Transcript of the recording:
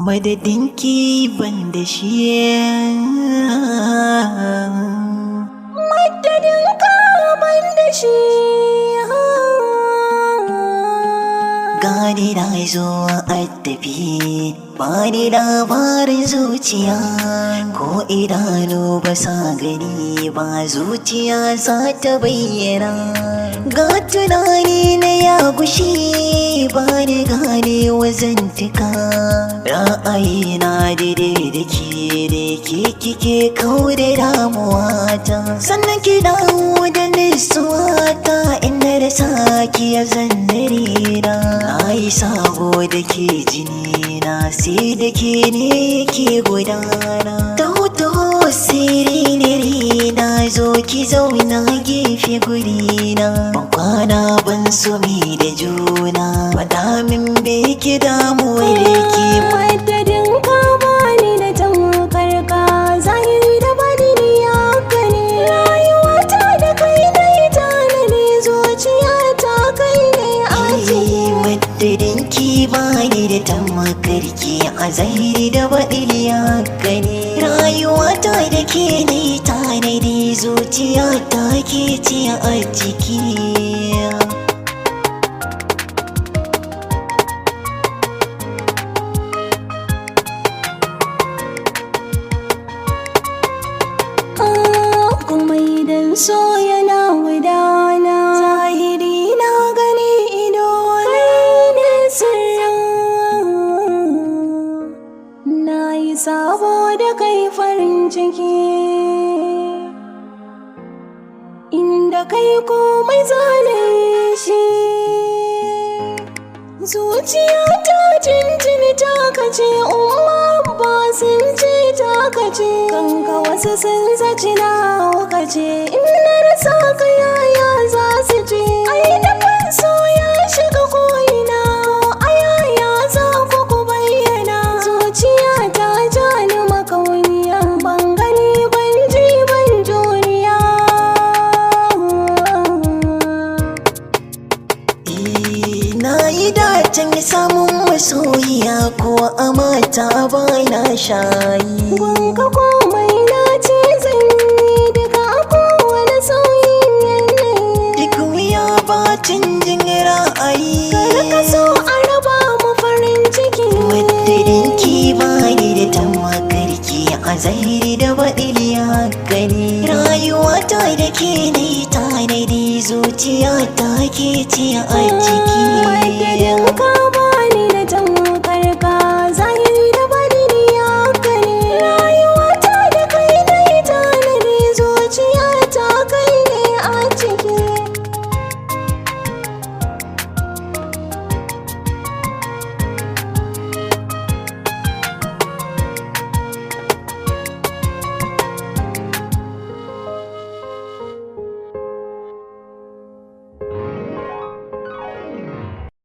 madadinki ban da shi madadinka ban da shi gani na zo a tafi ba ni labarin zuciya ko idanu ba sa gani ba zuciya za ta bayyana ga tunani na ya gushi ba ni gane wazantuka ra'ayi na daidai da ke kike kau da damuwata sannan ki dawo da nisuwata inda da saki ya zannare na yi sabo da ke jini na sai da ke ne ke gudana ta hoto siri ne na zo ki zauna gefe gurina ban kwana ban so mi da juna faɗa min bai ki damuwar ki madadin ka bani da tamkar ka zahiri da badini ya gani rayuwata da kai na yi tanani zuciya ta kai ne a ciki madadin ki bani da tamkar ki a zahiri da badini ya gani rayuwata da ke ne tanadi zuciya ta ke ce a ciki so yana gudana zahiri na gani ido ne sirrin na yi sabo da kai farin ciki inda kai komai zanayi shi zuciya ta tuntuni ta kace umma ba sun ce ta kace kanka wasu sun zaci na kace in na rasa ka yaya za su ce ai da so ya shiga ko'ina a yaya za ku bayyana zuciya ta ja ni makauniya ban gani ban ji ban juriya na yi dacin samun masoyiya ko a mata ba na shayi gunka komai na ce zan yi duka kowane sauyin yanayi duk wuya ba canjin ra'ayi kar ka so a raba mu farin ciki madadin ki bani da tamakarki a zahiri da baɗili ya gani rayuwata da ke ne tanadi zuciya ta ke ce a ciki madadin ka bani da